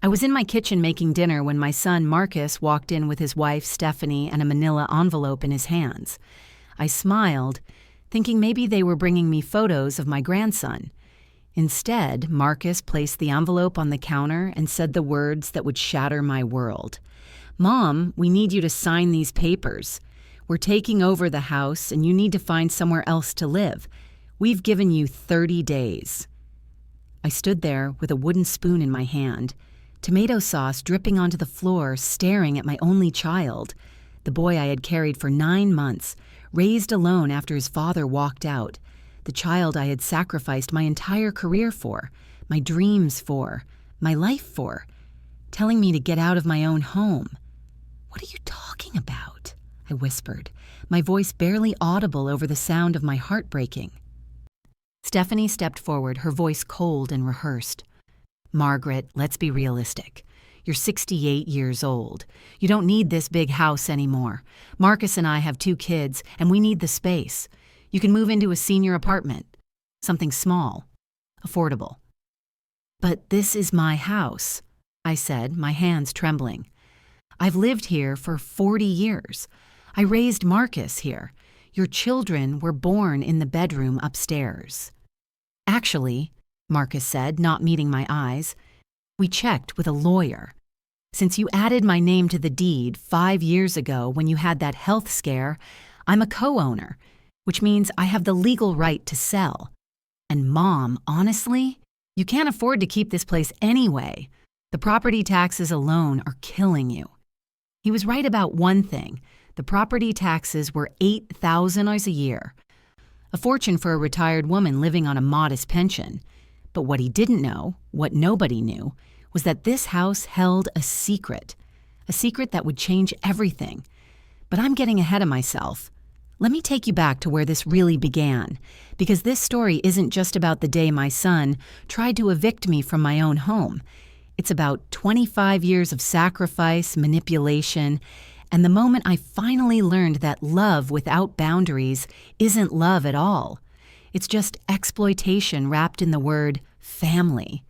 I was in my kitchen making dinner when my son Marcus walked in with his wife Stephanie and a manila envelope in his hands. I smiled, thinking maybe they were bringing me photos of my grandson. Instead, Marcus placed the envelope on the counter and said the words that would shatter my world. "Mom, we need you to sign these papers. We're taking over the house and you need to find somewhere else to live. We've given you 30 days. I stood there with a wooden spoon in my hand, tomato sauce dripping onto the floor, staring at my only child, the boy I had carried for 9 months, raised alone after his father walked out, the child I had sacrificed my entire career for, my dreams for, my life for, telling me to get out of my own home. "What are you talking about?" I whispered, my voice barely audible over the sound of my heart breaking. Stephanie stepped forward, her voice cold and rehearsed. "Margaret, let's be realistic. You're 68 years old. You don't need this big house anymore. Marcus and I have 2 kids, and we need the space. You can move into a senior apartment. Something small, affordable." "But this is my house," I said, my hands trembling. "I've lived here for 40 years. I raised Marcus here. Your children were born in the bedroom upstairs." "Actually," Marcus said, not meeting my eyes, "we checked with a lawyer. Since you added my name to the deed 5 years ago when you had that health scare, I'm a co-owner, which means I have the legal right to sell. And Mom, honestly, you can't afford to keep this place anyway. The property taxes alone are killing you." He was right about one thing. The property taxes were $8,000 a year. A fortune for a retired woman living on a modest pension. But what he didn't know, what nobody knew, was that this house held a secret that would change everything. But I'm getting ahead of myself. Let me take you back to where this really began, because this story isn't just about the day my son tried to evict me from my own home. It's about 25 years of sacrifice, manipulation, and the moment I finally learned that love without boundaries isn't love at all. It's just exploitation wrapped in the word family.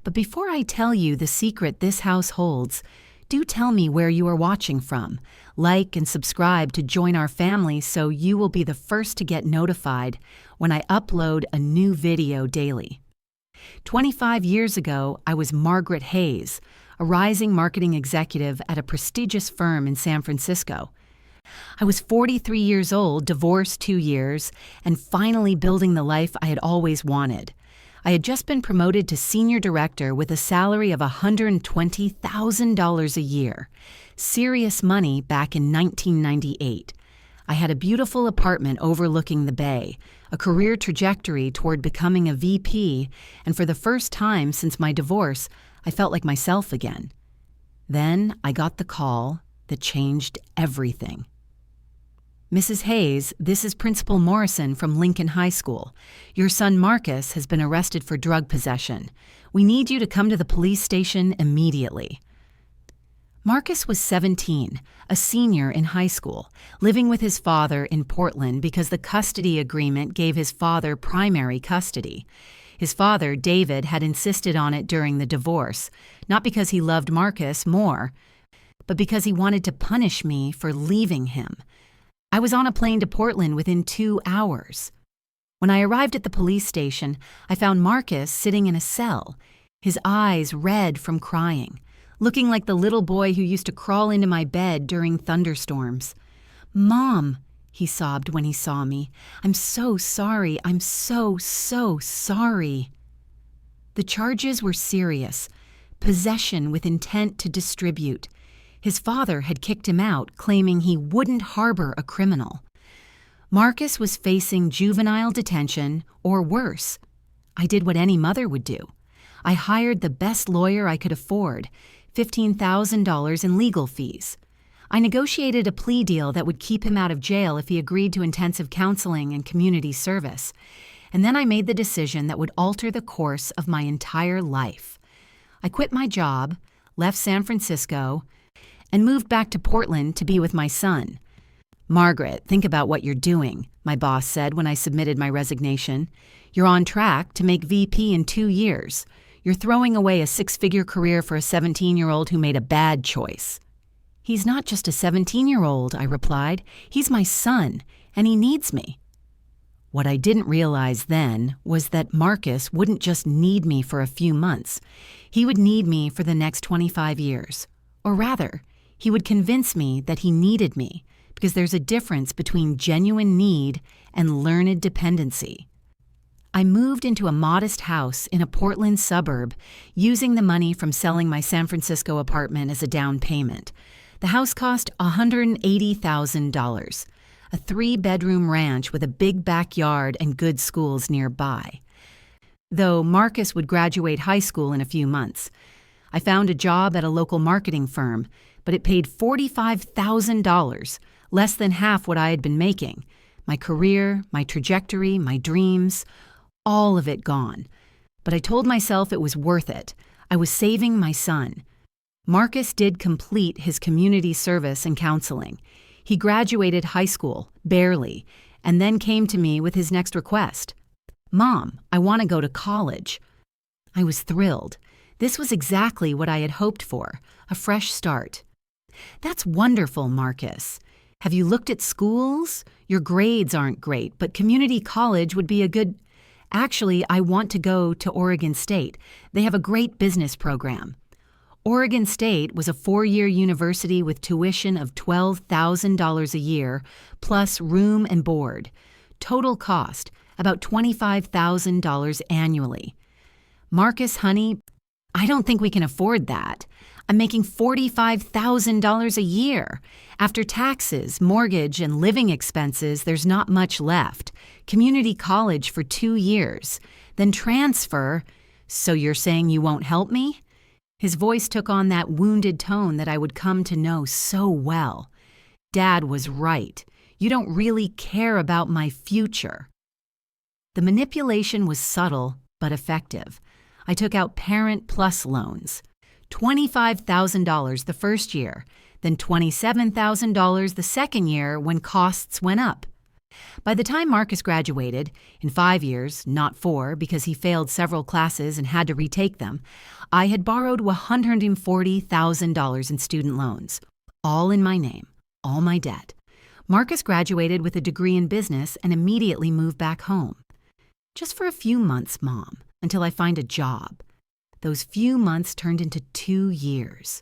But before I tell you the secret this house holds, do tell me where you are watching from. Like and subscribe to join our family so you will be the first to get notified when I upload a new video daily. 25 years ago, I was Margaret Hayes, a rising marketing executive at a prestigious firm in San Francisco. I was 43 years old, divorced 2 years, and finally building the life I had always wanted. I had just been promoted to senior director with a salary of $120,000 a year. Serious money back in 1998. I had a beautiful apartment overlooking the bay, a career trajectory toward becoming a VP, and for the first time since my divorce, I felt like myself again. Then I got the call that changed everything. "Mrs. Hayes, this is Principal Morrison from Lincoln High School. Your son Marcus has been arrested for drug possession. We need you to come to the police station immediately." Marcus was 17, a senior in high school, living with his father in Portland because the custody agreement gave his father primary custody. His father, David, had insisted on it during the divorce, not because he loved Marcus more, but because he wanted to punish me for leaving him. I was on a plane to Portland within 2 hours. When I arrived at the police station, I found Marcus sitting in a cell, his eyes red from crying, looking like the little boy who used to crawl into my bed during thunderstorms. "Mom," he sobbed when he saw me, "I'm so sorry. I'm so sorry." The charges were serious. Possession with intent to distribute. His father had kicked him out, claiming he wouldn't harbor a criminal. Marcus was facing juvenile detention or worse. I did what any mother would do. I hired the best lawyer I could afford, $15,000 in legal fees. I negotiated a plea deal that would keep him out of jail if he agreed to intensive counseling and community service. And then I made the decision that would alter the course of my entire life. I quit my job, left San Francisco, and moved back to Portland to be with my son. "Margaret, think about what you're doing," my boss said when I submitted my resignation. "You're on track to make VP in 2 years. You're throwing away a six-figure career for a 17-year-old who made a bad choice." "He's not just a 17-year-old," I replied. "He's my son, and he needs me." What I didn't realize then was that Marcus wouldn't just need me for a few months. He would need me for the next 25 years. Or rather, he would convince me that he needed me, because there's a difference between genuine need and learned dependency. I moved into a modest house in a Portland suburb, using the money from selling my San Francisco apartment as a down payment. The house cost $180,000. A 3-bedroom ranch with a big backyard and good schools nearby. Though Marcus would graduate high school in a few months. I found a job at a local marketing firm, but it paid $45,000, less than half what I had been making. My career, my trajectory, my dreams, all of it gone. But I told myself it was worth it. I was saving my son. Marcus did complete his community service and counseling. He graduated high school, barely, and then came to me with his next request. "Mom, I want to go to college." I was thrilled. This was exactly what I had hoped for, a fresh start. "That's wonderful, Marcus. Have you looked at schools? Your grades aren't great, but community college would be a good—" "Actually, I want to go to Oregon State. They have a great business program." Oregon State was a 4-year university with tuition of $12,000 a year, plus room and board. Total cost, about $25,000 annually. "Marcus, honey, I don't think we can afford that. I'm making $45,000 a year. After taxes, mortgage, and living expenses, there's not much left. Community college for 2 years. Then transfer. So you're saying you won't help me?" His voice took on that wounded tone that I would come to know so well. Dad was right. You don't really care about my future. The manipulation was subtle but effective. I took out Parent Plus loans. $25,000 the first year, then $27,000 the second year when costs went up. By the time Marcus graduated, in 5 years, not 4 because he failed several classes and had to retake them, I had borrowed $140,000 in student loans, all in my name, all my debt. Marcus graduated with a degree in business and immediately moved back home. "Just for a few months, Mom, until I find a job." Those few months turned into 2 years.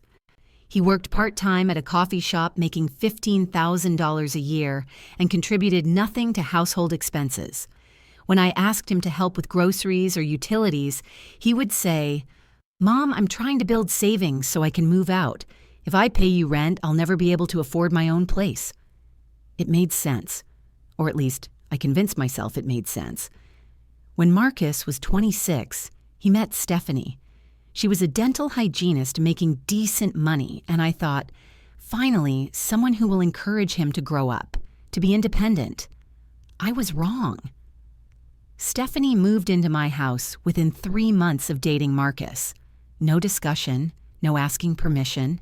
He worked part-time at a coffee shop making $15,000 a year and contributed nothing to household expenses. When I asked him to help with groceries or utilities, he would say, "Mom, I'm trying to build savings so I can move out. If I pay you rent, I'll never be able to afford my own place." It made sense, or at least I convinced myself it made sense. When Marcus was 26, he met Stephanie. She was a dental hygienist making decent money, and I thought, finally, someone who will encourage him to grow up, to be independent. I was wrong. Stephanie moved into my house within 3 months of dating Marcus. No discussion, no asking permission.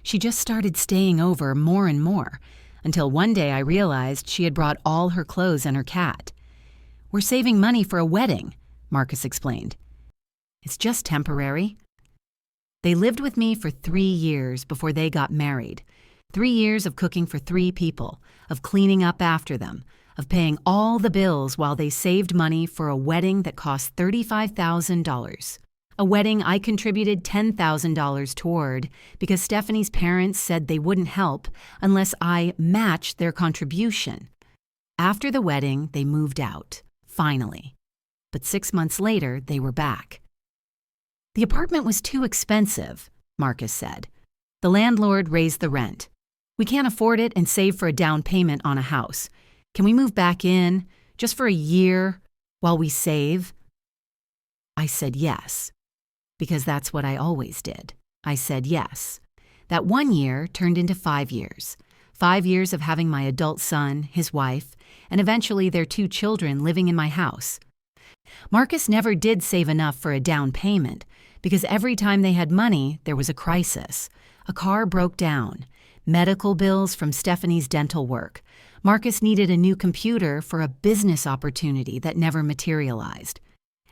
She just started staying over more and more, until one day I realized she had brought all her clothes and her cat. "We're saving money for a wedding," Marcus explained. "It's just temporary." They lived with me for 3 years before they got married. 3 years of cooking for 3 people, of cleaning up after them, of paying all the bills while they saved money for a wedding that cost $35,000. A wedding I contributed $10,000 toward because Stephanie's parents said they wouldn't help unless I matched their contribution. After the wedding, they moved out, finally. But 6 months later, they were back. "The apartment was too expensive," Marcus said. "The landlord raised the rent. We can't afford it and save for a down payment on a house. Can we move back in, just for a year, while we save?" I said yes, because that's what I always did. I said yes. That 1 year turned into 5 years. 5 years of having my adult son, his wife, and eventually their 2 children living in my house. Marcus never did save enough for a down payment, because every time they had money, there was a crisis. A car broke down. Medical bills from Stephanie's dental work. Marcus needed a new computer for a business opportunity that never materialized.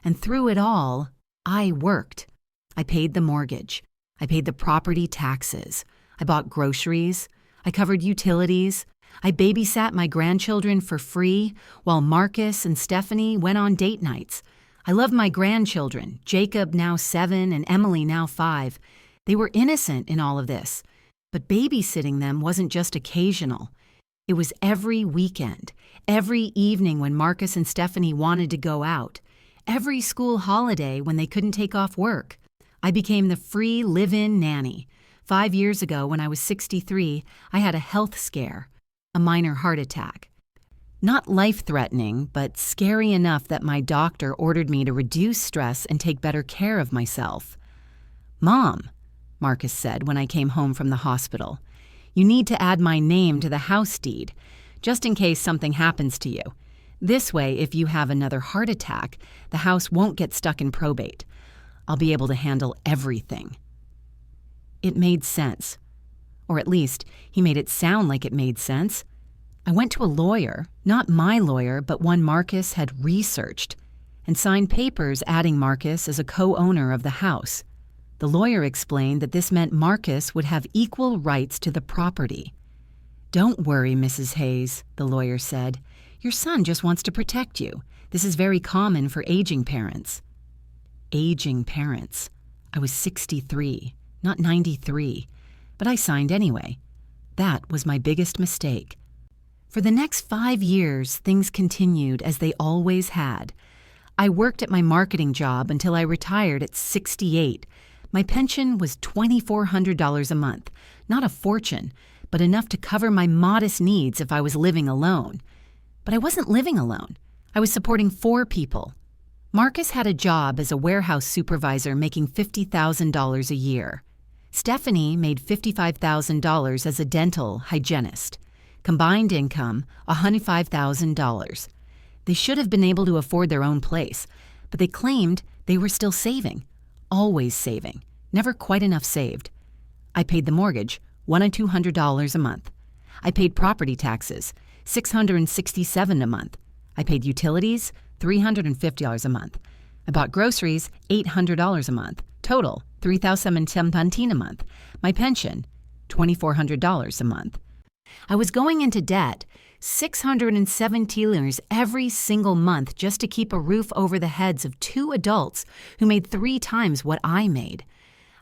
And through it all, I worked. I paid the mortgage. I paid the property taxes. I bought groceries. I covered utilities. I babysat my grandchildren for free while Marcus and Stephanie went on date nights. I loved my grandchildren, Jacob now 7 and Emily now 5. They were innocent in all of this, but babysitting them wasn't just occasional. It was every weekend, every evening when Marcus and Stephanie wanted to go out, every school holiday when they couldn't take off work. I became the free live-in nanny. 5 years ago, when I was 63, I had a health scare, a minor heart attack. Not life-threatening, but scary enough that my doctor ordered me to reduce stress and take better care of myself. "Mom," Marcus said when I came home from the hospital, "you need to add my name to the house deed, just in case something happens to you. This way, if you have another heart attack, the house won't get stuck in probate. I'll be able to handle everything." It made sense. Or at least, he made it sound like it made sense. I went to a lawyer, not my lawyer, but one Marcus had researched, and signed papers adding Marcus as a co-owner of the house. The lawyer explained that this meant Marcus would have equal rights to the property. "Don't worry, Mrs. Hayes," the lawyer said. "Your son just wants to protect you. This is very common for aging parents." Aging parents. I was 63, not 93, but I signed anyway. That was my biggest mistake. For the next 5 years, things continued as they always had. I worked at my marketing job until I retired at 68. My pension was $2,400 a month, not a fortune, but enough to cover my modest needs if I was living alone. But I wasn't living alone. I was supporting 4 people. Marcus had a job as a warehouse supervisor making $50,000 a year. Stephanie made $55,000 as a dental hygienist. Combined income, $105,000. They should have been able to afford their own place, but they claimed they were still saving. Always saving. Never quite enough saved. I paid the mortgage, $1,200 a month. I paid property taxes, $667 a month. I paid utilities, $350 a month. I bought groceries, $800 a month. Total, $3,717 a month. My pension, $2,400 a month. I was going into debt, $617 every single month just to keep a roof over the heads of 2 adults who made 3 times what I made.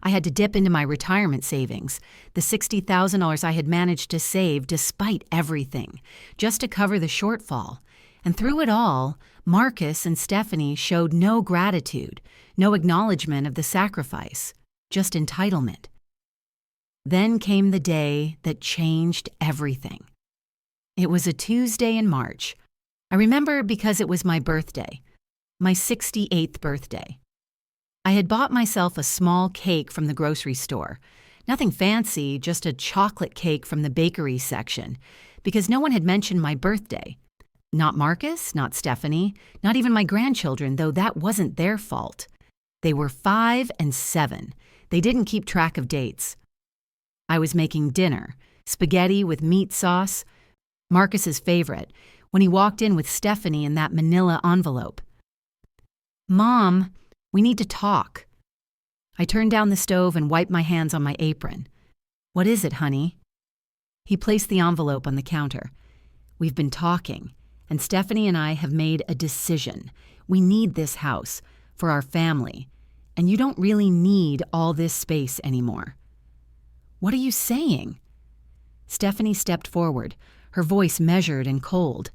I had to dip into my retirement savings, the $60,000 I had managed to save despite everything, just to cover the shortfall. And through it all, Marcus and Stephanie showed no gratitude, no acknowledgement of the sacrifice, just entitlement. Then came the day that changed everything. It was a Tuesday in March. I remember because it was my birthday, my 68th birthday. I had bought myself a small cake from the grocery store. Nothing fancy, just a chocolate cake from the bakery section, because no one had mentioned my birthday. Not Marcus, not Stephanie, not even my grandchildren, though that wasn't their fault. They were 5 and 7. They didn't keep track of dates. I was making dinner, spaghetti with meat sauce, Marcus's favorite, when he walked in with Stephanie in that manila envelope. "Mom, we need to talk." I turned down the stove and wiped my hands on my apron. "What is it, honey?" He placed the envelope on the counter. "We've been talking, and Stephanie and I have made a decision. We need this house for our family, and you don't really need all this space anymore." "What are you saying?" Stephanie stepped forward, her voice measured and cold.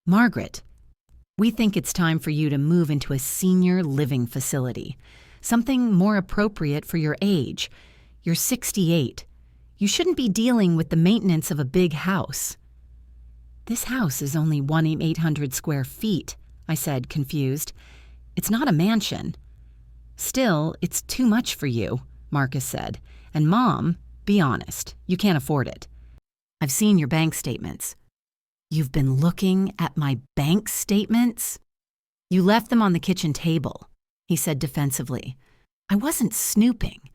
"Margaret, we think it's time for you to move into a senior living facility, something more appropriate for your age. You're 68. You shouldn't be dealing with the maintenance of a big house." "This house is only 1,800 square feet," I said, confused. "It's not a mansion." "Still, it's too much for you," Marcus said. "And Mom, be honest, you can't afford it. I've seen your bank statements." "You've been looking at my bank statements?" "You left them on the kitchen table," he said defensively. "I wasn't snooping,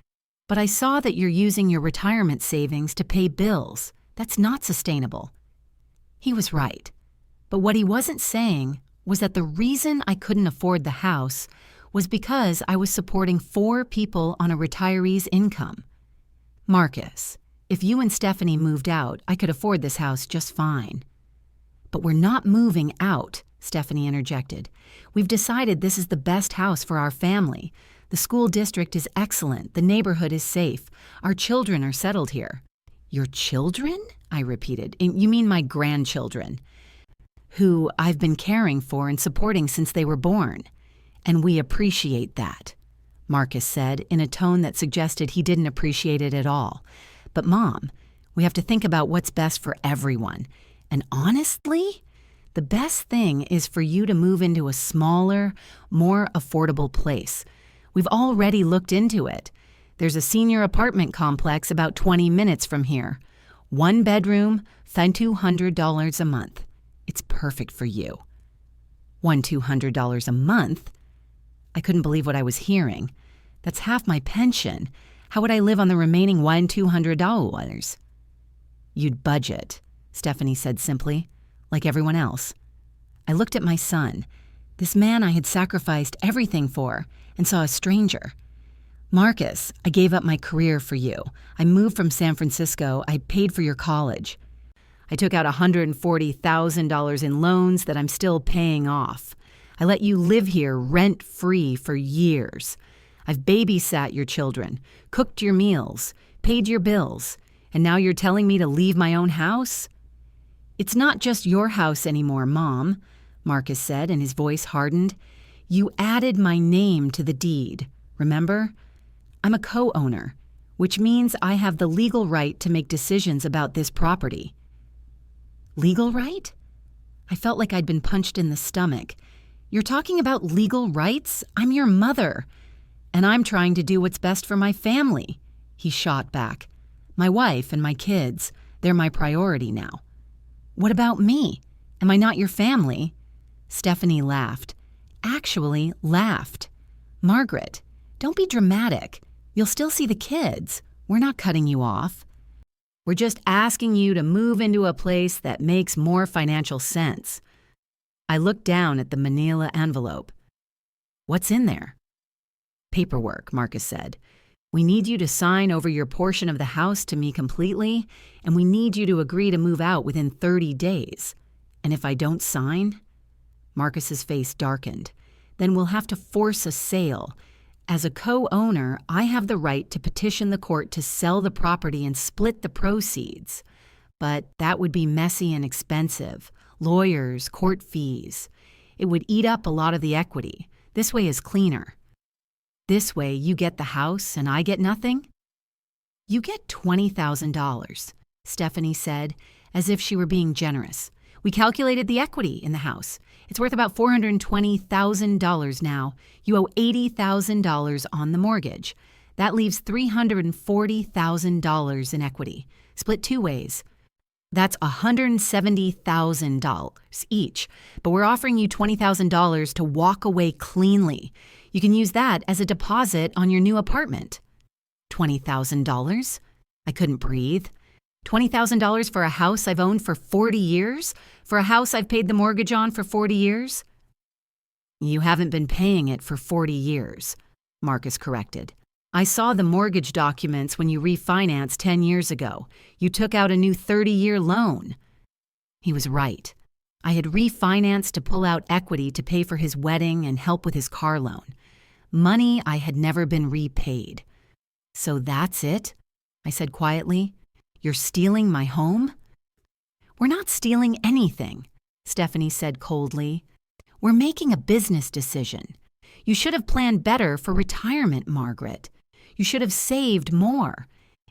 but I saw that you're using your retirement savings to pay bills. That's not sustainable." He was right, but what he wasn't saying was that the reason I couldn't afford the house was because I was supporting 4 people on a retiree's income. Marcus, if you and Stephanie moved out, I could afford this house just fine. But we're not moving out, Stephanie interjected. We've decided this is the best house for our family. The school district is excellent. The neighborhood is safe. Our children are settled here. Your children? I repeated. You mean my grandchildren, who I've been caring for and supporting since they were born. And we appreciate that, Marcus said in a tone that suggested he didn't appreciate it at all. But Mom, we have to think about what's best for everyone. And honestly, the best thing is for you to move into a smaller, more affordable place. We've already looked into it. There's a senior apartment complex about 20 minutes from here. 1 bedroom, $200 a month. It's perfect for you. $200 a month? I couldn't believe what I was hearing. That's half my pension. How would I live on the remaining $200? You'd budget, Stephanie said simply, like everyone else. I looked at my son, this man I had sacrificed everything for, and saw a stranger. Marcus, I gave up my career for you. I moved from San Francisco. I paid for your college. I took out $140,000 in loans that I'm still paying off. I let you live here rent-free for years. I've babysat your children, cooked your meals, paid your bills, and now you're telling me to leave my own house? It's not just your house anymore, Mom, Marcus said, and his voice hardened. You added my name to the deed, remember? I'm a co-owner, which means I have the legal right to make decisions about this property. Legal right? I felt like I'd been punched in the stomach. You're talking about legal rights? I'm your mother. And I'm trying to do what's best for my family, he shot back. My wife and my kids, they're my priority now. What about me? Am I not your family? Stephanie laughed. Actually laughed. Margaret, don't be dramatic. You'll still see the kids. We're not cutting you off. We're just asking you to move into a place that makes more financial sense. I looked down at the manila envelope. What's in there? Paperwork, Marcus said. We need you to sign over your portion of the house to me completely, and we need you to agree to move out within 30 days. And if I don't sign? Marcus's face darkened. Then we'll have to force a sale. As a co-owner, I have the right to petition the court to sell the property and split the proceeds. But that would be messy and expensive. Lawyers, court fees. It would eat up a lot of the equity. This way is cleaner. This way you get the house and I get nothing? You get $20,000, Stephanie said, as if she were being generous. We calculated the equity in the house. It's worth about $420,000 now. You owe $80,000 on the mortgage. That leaves $340,000 in equity, split 2 ways. That's $170,000 each, but we're offering you $20,000 to walk away cleanly. You can use that as a deposit on your new apartment. $20,000? I couldn't breathe. $20,000 for a house I've owned for 40 years? For a house I've paid the mortgage on for 40 years? You haven't been paying it for 40 years, Marcus corrected. I saw the mortgage documents when you refinanced 10 years ago. You took out a new 30-year loan. He was right. I had refinanced to pull out equity to pay for his wedding and help with his car loan. Money I had never been repaid. So that's it? I said quietly. You're stealing my home? We're not stealing anything, Stephanie said coldly. We're making a business decision. You should have planned better for retirement, Margaret. You should have saved more.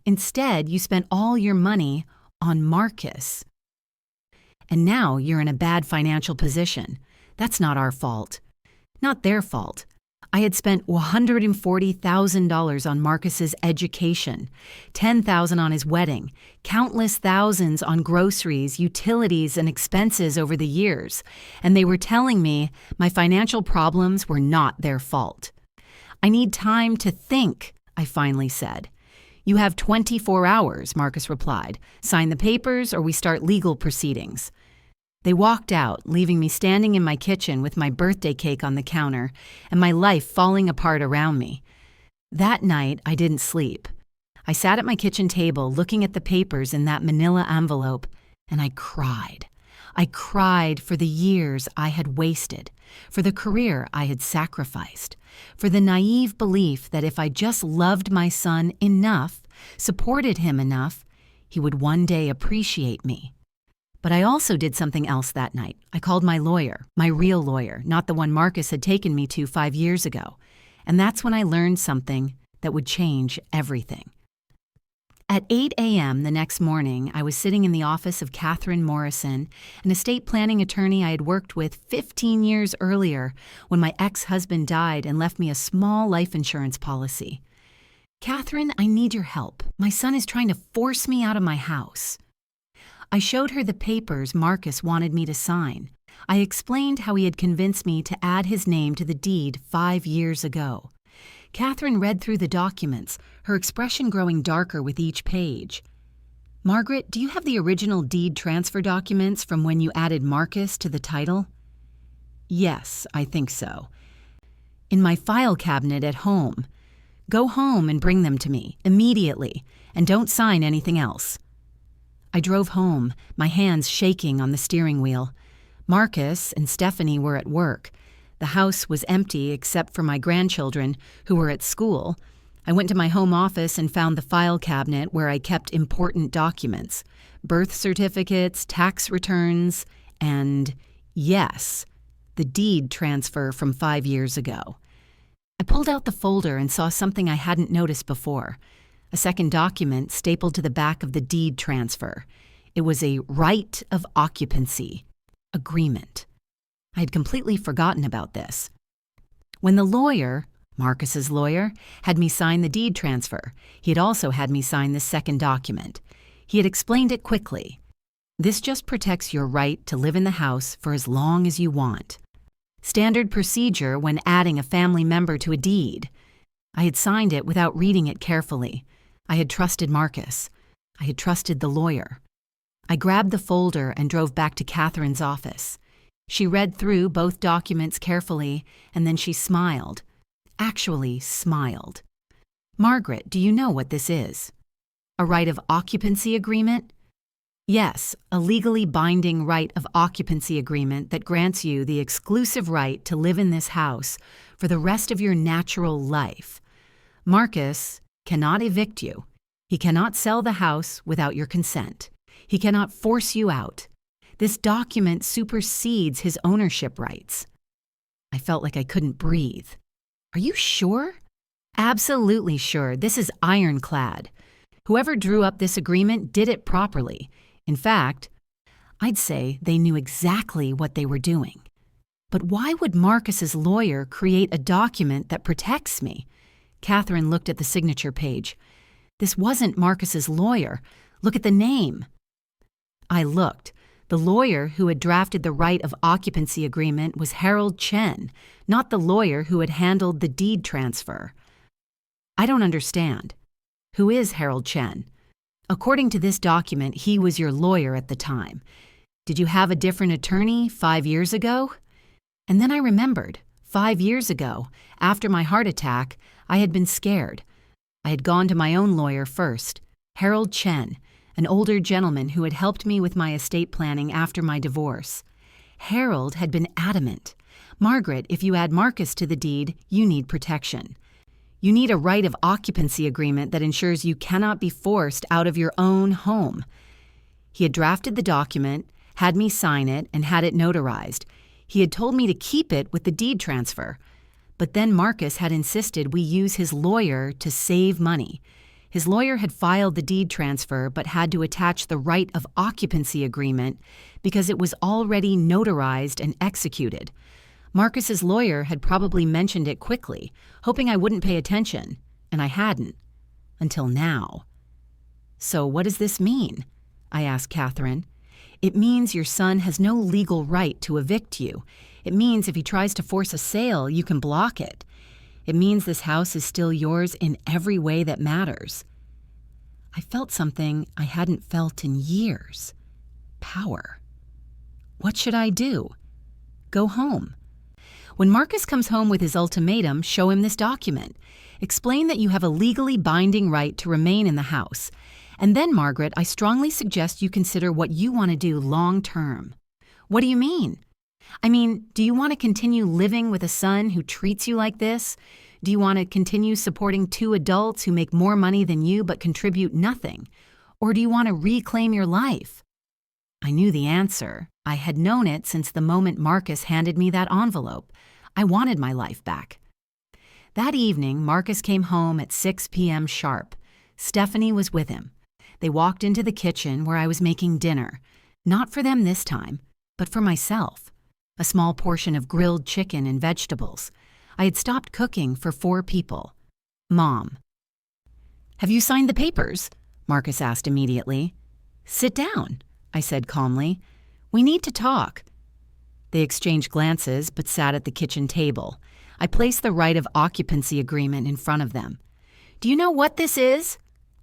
Instead, you spent all your money on Marcus. And now you're in a bad financial position. That's not our fault. Not their fault. I had spent $140,000 on Marcus's education, $10,000 on his wedding, countless thousands on groceries, utilities, and expenses over the years, and they were telling me my financial problems were not their fault. I need time to think, I finally said. You have 24 hours, Marcus replied. Sign the papers or we start legal proceedings. They walked out, leaving me standing in my kitchen with my birthday cake on the counter and my life falling apart around me. That night, I didn't sleep. I sat at my kitchen table looking at the papers in that manila envelope, and I cried. I cried for the years I had wasted, for the career I had sacrificed, for the naive belief that if I just loved my son enough, supported him enough, he would one day appreciate me. But I also did something else that night. I called my lawyer, my real lawyer, not the one Marcus had taken me to 5 years ago. And that's when I learned something that would change everything. At 8 a.m. the next morning, I was sitting in the office of Catherine Morrison, an estate planning attorney I had worked with 15 years earlier when my ex-husband died and left me a small life insurance policy. "Catherine, I need your help. My son is trying to force me out of my house." I showed her the papers Marcus wanted me to sign. I explained how he had convinced me to add his name to the deed 5 years ago. Catherine read through the documents, her expression growing darker with each page. "Margaret, do you have the original deed transfer documents from when you added Marcus to the title?" "Yes, I think so." "In my file cabinet at home. Go home and bring them to me, immediately, and don't sign anything else." I drove home, my hands shaking on the steering wheel. Marcus and Stephanie were at work. The house was empty except for my grandchildren, who were at school. I went to my home office and found the file cabinet where I kept important documents, birth certificates, tax returns, and, yes, the deed transfer from 5 years ago. I pulled out the folder and saw something I hadn't noticed before. A second document stapled to the back of the deed transfer. It was a right of occupancy agreement. I had completely forgotten about this. When the lawyer, Marcus's lawyer, had me sign the deed transfer, he had also had me sign this second document. He had explained it quickly. "This just protects your right to live in the house for as long as you want. Standard procedure when adding a family member to a deed." I had signed it without reading it carefully. I had trusted Marcus. I had trusted the lawyer. I grabbed the folder and drove back to Catherine's office. She read through both documents carefully, and then she smiled. Actually smiled. "Margaret, do you know what this is?" "A right of occupancy agreement?" "Yes, a legally binding right of occupancy agreement that grants you the exclusive right to live in this house for the rest of your natural life. Marcus cannot evict you. He cannot sell the house without your consent. He cannot force you out. This document supersedes his ownership rights." I felt like I couldn't breathe. "Are you sure?" "Absolutely sure. This is ironclad. Whoever drew up this agreement did it properly. In fact, I'd say they knew exactly what they were doing. But why would Marcus's lawyer create a document that protects me?" Catherine looked at the signature page. "This wasn't Marcus's lawyer. Look at the name." I looked. The lawyer who had drafted the right of occupancy agreement was Harold Chen, not the lawyer who had handled the deed transfer. "I don't understand. Who is Harold Chen? According to this document, he was your lawyer at the time. Did you have a different attorney 5 years ago?" And then I remembered. 5 years ago, after my heart attack, I had been scared. I had gone to my own lawyer first, Harold Chen, an older gentleman who had helped me with my estate planning after my divorce. Harold had been adamant. "Margaret, if you add Marcus to the deed, you need protection. You need a right of occupancy agreement that ensures you cannot be forced out of your own home." He had drafted the document, had me sign it, and had it notarized. He had told me to keep it with the deed transfer. But then Marcus had insisted we use his lawyer to save money. His lawyer had filed the deed transfer but had to attach the right of occupancy agreement because it was already notarized and executed. Marcus's lawyer had probably mentioned it quickly, hoping I wouldn't pay attention, and I hadn't. Until now. "So what does this mean?" I asked Catherine. "It means your son has no legal right to evict you. It means if he tries to force a sale, you can block it. It means this house is still yours in every way that matters." I felt something I hadn't felt in years. Power. What should I do? Go home. When Marcus comes home with his ultimatum, show him this document. Explain that you have a legally binding right to remain in the house. And then, Margaret, I strongly suggest you consider what you want to do long term. What do you mean? I mean, do you want to continue living with a son who treats you like this? Do you want to continue supporting two adults who make more money than you but contribute nothing? Or do you want to reclaim your life? I knew the answer. I had known it since the moment Marcus handed me that envelope. I wanted my life back. That evening, Marcus came home at 6 p.m. sharp. Stephanie was with him. They walked into the kitchen where I was making dinner. Not for them this time, but for myself. A small portion of grilled chicken and vegetables. I had stopped cooking for 4 people. Mom. "Have you signed the papers?" Marcus asked immediately. "Sit down," I said calmly. "We need to talk." They exchanged glances but sat at the kitchen table. I placed the right of occupancy agreement in front of them. "Do you know what this is?"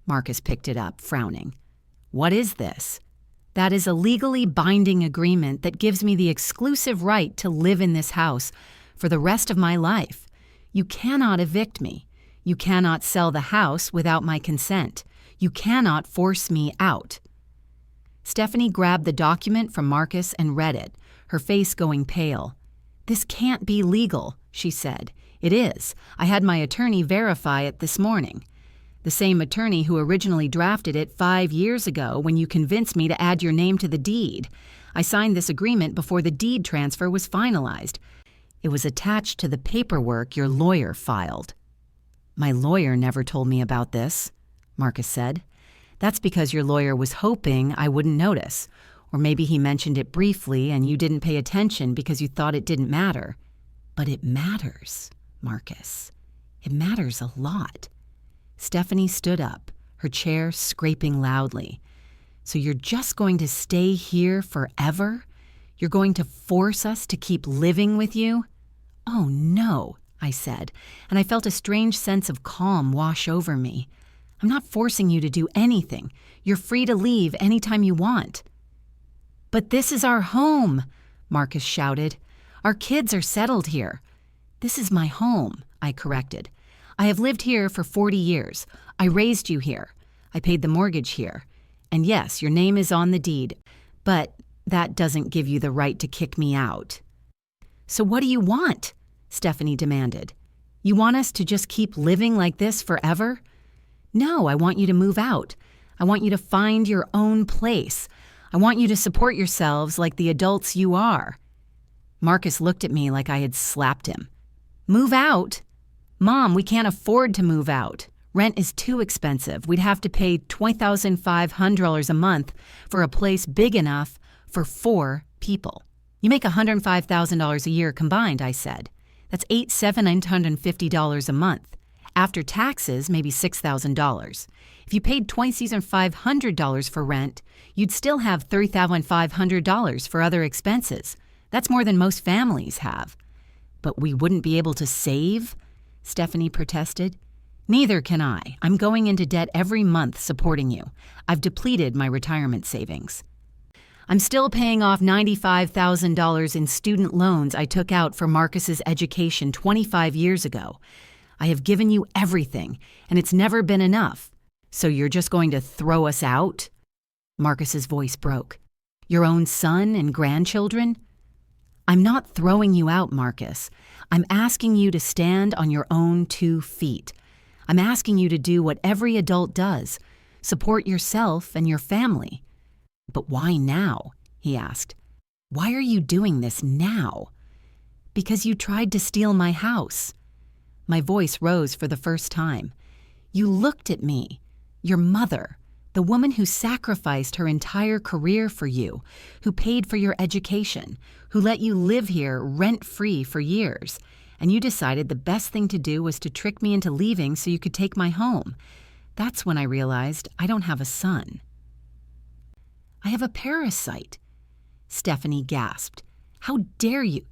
Marcus picked it up, frowning. "What is this?" "That is a legally binding agreement that gives me the exclusive right to live in this house for the rest of my life. You cannot evict me. You cannot sell the house without my consent. You cannot force me out." Stephanie grabbed the document from Marcus and read it, her face going pale. "This can't be legal," she said. "It is. I had my attorney verify it this morning. The same attorney who originally drafted it 5 years ago when you convinced me to add your name to the deed. I signed this agreement before the deed transfer was finalized. It was attached to the paperwork your lawyer filed." "My lawyer never told me about this," Marcus said. "That's because your lawyer was hoping I wouldn't notice. Or maybe he mentioned it briefly and you didn't pay attention because you thought it didn't matter. But it matters, Marcus. It matters a lot." Stephanie stood up, her chair scraping loudly. "So you're just going to stay here forever? You're going to force us to keep living with you?" "Oh, no," I said, and I felt a strange sense of calm wash over me. "I'm not forcing you to do anything. You're free to leave anytime you want." "But this is our home," Marcus shouted. "Our kids are settled here." "This is my home," I corrected. "I have lived here for 40 years. I raised you here. I paid the mortgage here. And yes, your name is on the deed, but that doesn't give you the right to kick me out." "So what do you want?" Stephanie demanded. "You want us to just keep living like this forever?" "No, I want you to move out. I want you to find your own place. I want you to support yourselves like the adults you are." Marcus looked at me like I had slapped him. "Move out? Mom, we can't afford to move out. Rent is too expensive. We'd have to pay $20,500 a month for a place big enough for 4 people. You make $105,000 a year combined," I said. "That's $8,750 a month. After taxes, maybe $6,000. If you paid $20,500 for rent, you'd still have $30,500 for other expenses. That's more than most families have." "But we wouldn't be able to save?" Stephanie protested. "Neither can I. I'm going into debt every month supporting you. I've depleted my retirement savings. I'm still paying off $95,000 in student loans I took out for Marcus's education 25 years ago. I have given you everything, and it's never been enough. So you're just going to throw us out?" Marcus's voice broke. "Your own son and grandchildren?" "I'm not throwing you out, Marcus. I'm asking you to stand on your own 2 feet. I'm asking you to do what every adult does, support yourself and your family." "But why now?" he asked. "Why are you doing this now?" "Because you tried to steal my house." My voice rose for the first time. "You looked at me, your mother, the woman who sacrificed her entire career for you, who paid for your education, who let you live here rent-free for years, and you decided the best thing to do was to trick me into leaving so you could take my home. That's when I realized I don't have a son." "I have a parasite," Stephanie gasped. "How dare you?"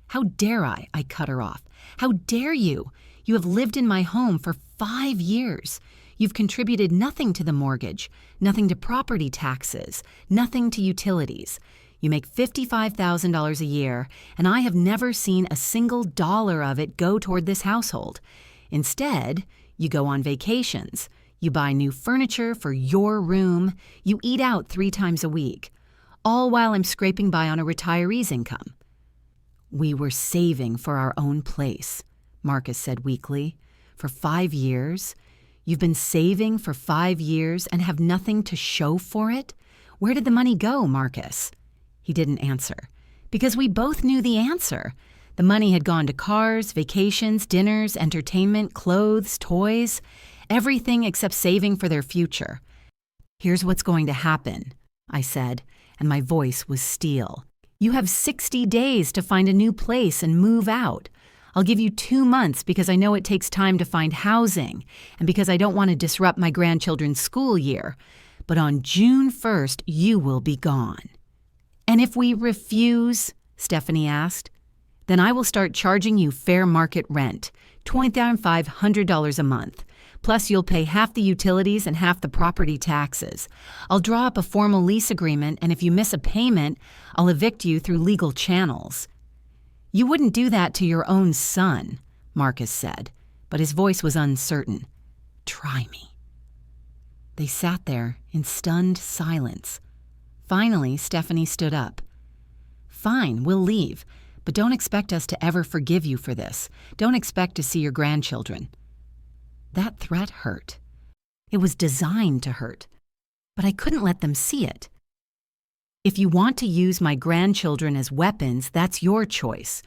"How dare I?" I cut her off. "How dare you? You have lived in my home for 5 years. You've contributed nothing to the mortgage, nothing to property taxes, nothing to utilities. You make $55,000 a year, and I have never seen a single dollar of it go toward this household. Instead, you go on vacations. You buy new furniture for your room. You eat out 3 times a week, all while I'm scraping by on a retiree's income." "We were saving for our own place," Marcus said weakly. "For 5 years? You've been saving for 5 years and have nothing to show for it? Where did the money go, Marcus?" He didn't answer, because we both knew the answer. The money had gone to cars, vacations, dinners, entertainment, clothes, toys, everything except saving for their future. "Here's what's going to happen," I said, and my voice was steel. "You have 60 days to find a new place and move out. I'll give you 2 months because I know it takes time to find housing and because I don't want to disrupt my grandchildren's school year. But on June 1st, you will be gone." "And if we refuse?" Stephanie asked. "Then I will start charging you fair market rent, $2,500 a month. Plus you'll pay half the utilities and half the property taxes. I'll draw up a formal lease agreement, and if you miss a payment, I'll evict you through legal channels." "You wouldn't do that to your own son," Marcus said, but his voice was uncertain. "Try me." They sat there in stunned silence. Finally, Stephanie stood up. "Fine, we'll leave, but don't expect us to ever forgive you for this. Don't expect to see your grandchildren." That threat hurt. It was designed to hurt, but I couldn't let them see it. "If you want to use my grandchildren as weapons, that's your choice,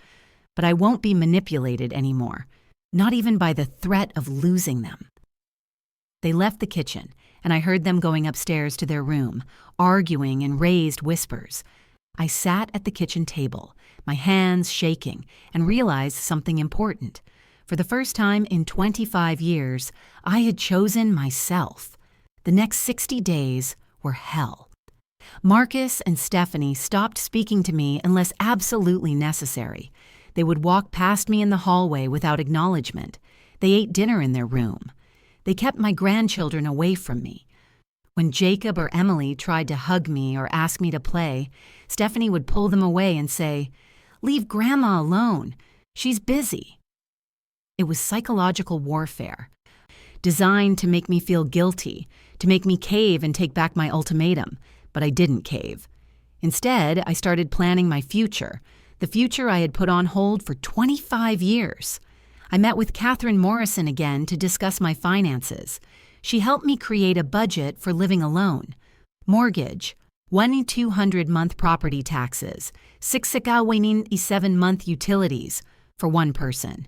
but I won't be manipulated anymore, not even by the threat of losing them." They left the kitchen, and I heard them going upstairs to their room, arguing in raised whispers. I sat at the kitchen table, my hands shaking, and realized something important. For the first time in 25 years, I had chosen myself. The next 60 days were hell. Marcus and Stephanie stopped speaking to me unless absolutely necessary. They would walk past me in the hallway without acknowledgement. They ate dinner in their room. They kept my grandchildren away from me. When Jacob or Emily tried to hug me or ask me to play, Stephanie would pull them away and say, "Leave Grandma alone. She's busy." It was psychological warfare, designed to make me feel guilty, to make me cave and take back my ultimatum, but I didn't cave. Instead, I started planning my future, the future I had put on hold for 25 years. I met with Catherine Morrison again to discuss my finances. She helped me create a budget for living alone. Mortgage, 1,200-month property taxes, 6,7-month utilities for one person,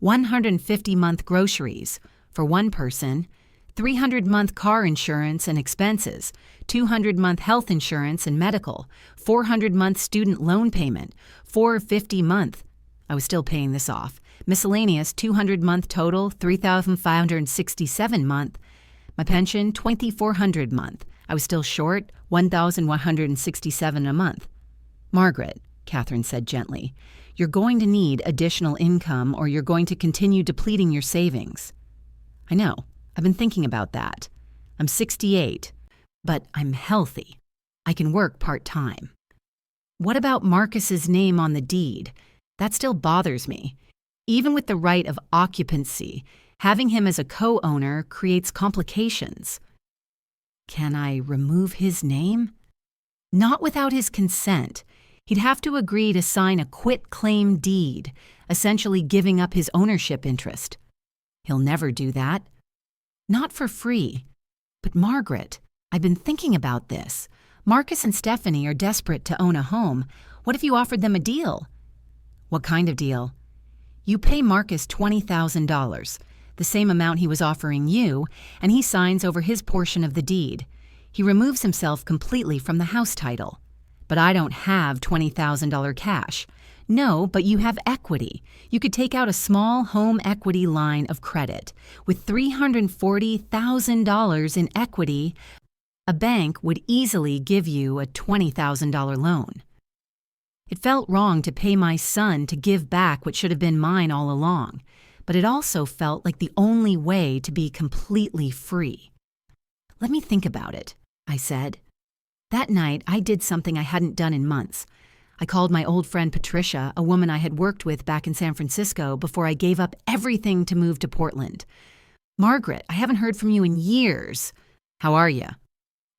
150-month groceries for one person, 300-month car insurance and expenses, 200-month health insurance and medical, 400-month student loan payment, 450-month. I was still paying this off. Miscellaneous 200-month total, 3,567-month. My pension, 2,400-month. I was still short, 1,167 a month. "Margaret," Catherine said gently, "you're going to need additional income or you're going to continue depleting your savings." "I know. I've been thinking about that. I'm 68, but I'm healthy. I can work part-time." "What about Marcus's name on the deed? That still bothers me. Even with the right of occupancy, having him as a co-owner creates complications." "Can I remove his name?" "Not without his consent. He'd have to agree to sign a quit-claim deed, essentially giving up his ownership interest." "He'll never do that." "Not for free." "But Margaret, I've been thinking about this. Marcus and Stephanie are desperate to own a home. What if you offered them a deal?" "What kind of deal?" "You pay Marcus $20,000, the same amount he was offering you, and he signs over his portion of the deed. He removes himself completely from the house title." "But I don't have $20,000 cash." "No, but you have equity. You could take out a small home equity line of credit. With $340,000 in equity, a bank would easily give you a $20,000 loan." It felt wrong to pay my son to give back what should have been mine all along, but it also felt like the only way to be completely free. "Let me think about it," I said. That night, I did something I hadn't done in months. I called my old friend Patricia, a woman I had worked with back in San Francisco before I gave up everything to move to Portland. "Margaret, I haven't heard from you in years. How are you?"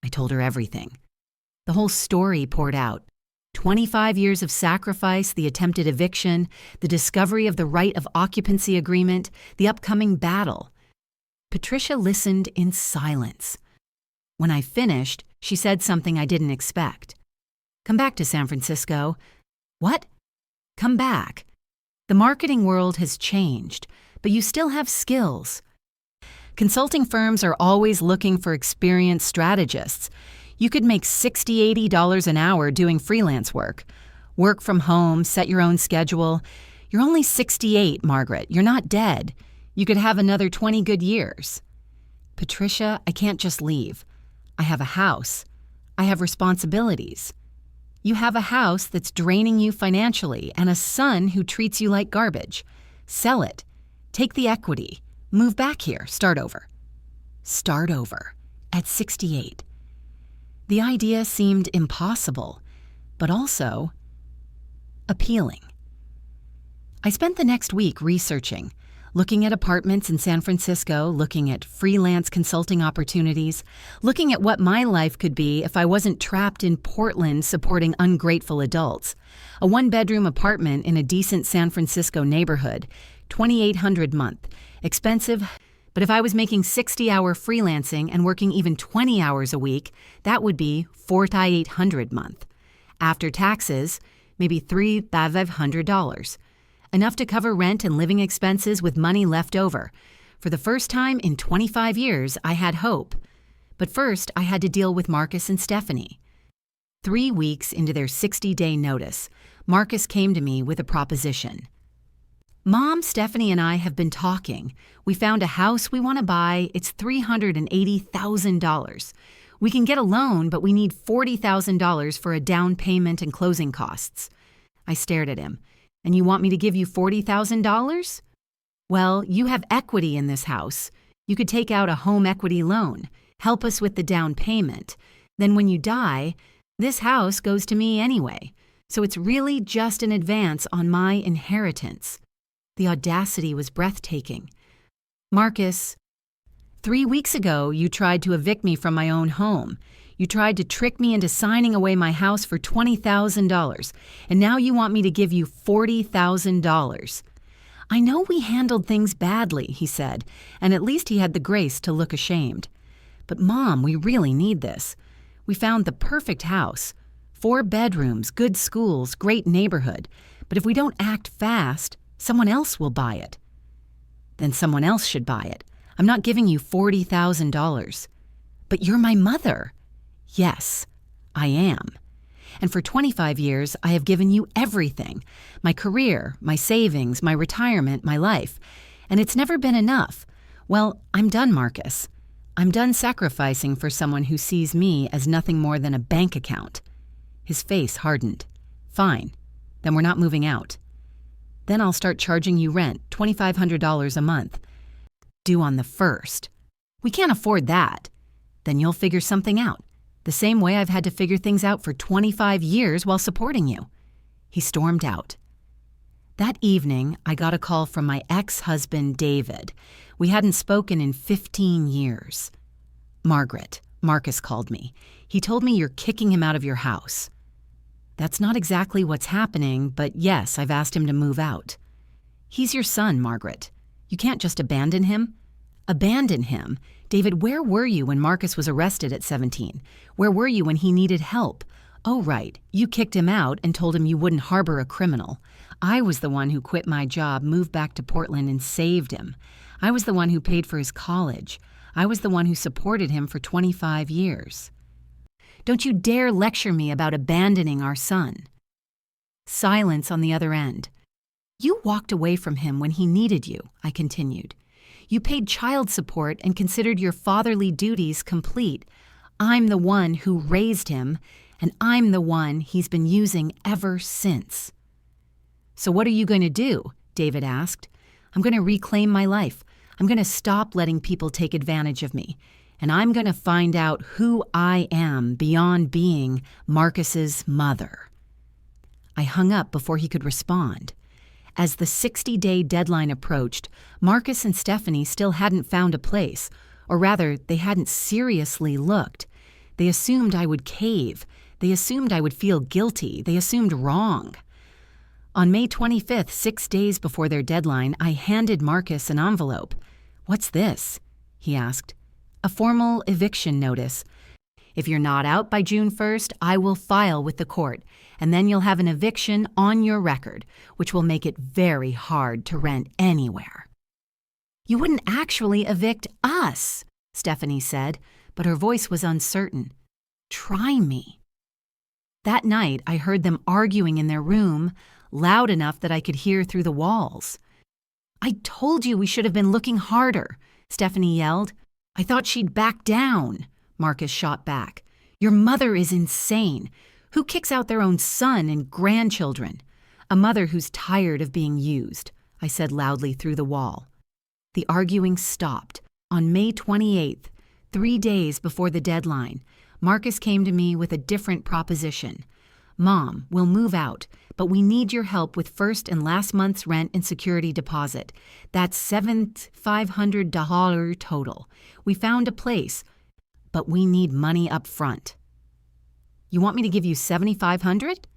I told her everything. The whole story poured out. 25 years of sacrifice, the attempted eviction, the discovery of the right of occupancy agreement, the upcoming battle. Patricia listened in silence. When I finished, she said something I didn't expect. "Come back to San Francisco." "What?" "Come back. The marketing world has changed, but you still have skills. Consulting firms are always looking for experienced strategists. You could make $60, $80 an hour doing freelance work. Work from home, set your own schedule. You're only 68, Margaret. You're not dead. You could have another 20 good years." "Patricia, I can't just leave. I have a house. I have responsibilities. You have a house that's draining you financially and a son who treats you like garbage. Sell it. Take the equity. Move back here. Start over." Start over. At 68. The idea seemed impossible, but also appealing. I spent the next week researching, looking at apartments in San Francisco, looking at freelance consulting opportunities, looking at what my life could be if I wasn't trapped in Portland supporting ungrateful adults. A one-bedroom apartment in a decent San Francisco neighborhood, $2,800 a month. Expensive, but if I was making 60-hour freelancing and working even 20 hours a week, that would be $4,800 a month. After taxes, maybe $3,500. Enough to cover rent and living expenses with money left over. For the first time in 25 years, I had hope. But first, I had to deal with Marcus and Stephanie. 3 weeks into their 60-day notice, Marcus came to me with a proposition. "Mom, Stephanie, and I have been talking. We found a house we want to buy. It's $380,000. We can get a loan, but we need $40,000 for a down payment and closing costs." I stared at him. "And you want me to give you $40,000? Well, you have equity in this house. You could take out a home equity loan, help us with the down payment. Then when you die, this house goes to me anyway. So it's really just an advance on my inheritance." The audacity was breathtaking. "Marcus, 3 weeks ago, you tried to evict me from my own home. You tried to trick me into signing away my house for $20,000, and now you want me to give you $40,000. "I know we handled things badly," he said, and at least he had the grace to look ashamed. "But Mom, we really need this. We found the perfect house. 4 bedrooms, good schools, great neighborhood. But if we don't act fast, someone else will buy it." "Then someone else should buy it. I'm not giving you $40,000. "But you're my mother." "Yes, I am. And for 25 years, I have given you everything. My career, my savings, my retirement, my life. And it's never been enough. Well, I'm done, Marcus. I'm done sacrificing for someone who sees me as nothing more than a bank account." His face hardened. "Fine. Then we're not moving out. Then I'll start charging you rent, $2,500 a month. Due on the 1st. "We can't afford that." "Then you'll figure something out. The same way I've had to figure things out for 25 years while supporting you." He stormed out. That evening, I got a call from my ex-husband, David. We hadn't spoken in 15 years. "Margaret," Marcus called me. "He told me you're kicking him out of your house." "That's not exactly what's happening, but yes, I've asked him to move out." "He's your son, Margaret. You can't just abandon him." "Abandon him? David, where were you when Marcus was arrested at 17? Where were you when he needed help? Oh, right, you kicked him out and told him you wouldn't harbor a criminal. I was the one who quit my job, moved back to Portland, and saved him. I was the one who paid for his college. I was the one who supported him for 25 years. Don't you dare lecture me about abandoning our son." Silence on the other end. "You walked away from him when he needed you," I continued. "You paid child support and considered your fatherly duties complete. I'm the one who raised him, and I'm the one he's been using ever since." "So what are you going to do?" David asked. "I'm going to reclaim my life. I'm going to stop letting people take advantage of me. and I'm going to find out who I am beyond being Marcus's mother." I hung up before he could respond. As the 60-day deadline approached, Marcus and Stephanie still hadn't found a place, or rather, they hadn't seriously looked. They assumed I would cave. They assumed I would feel guilty. They assumed wrong. On May 25th, 6 days before their deadline, I handed Marcus an envelope. "What's this?" he asked. "A formal eviction notice. If you're not out by June 1st, I will file with the court, and then you'll have an eviction on your record, which will make it very hard to rent anywhere." "You wouldn't actually evict us," Stephanie said, but her voice was uncertain. "Try me." That night, I heard them arguing in their room, loud enough that I could hear through the walls. "I told you we should have been looking harder," Stephanie yelled. "I thought she'd back down," Marcus shot back. "Your mother is insane. Who kicks out their own son and grandchildren? A mother who's tired of being used," I said loudly through the wall. The arguing stopped. On May 28th, 3 days before the deadline, Marcus came to me with a different proposition. "Mom, we'll move out, but we need your help with first and last month's rent and security deposit. That's $7,500 total. We found a place, but we need money up front." "You want me to give you $7,500?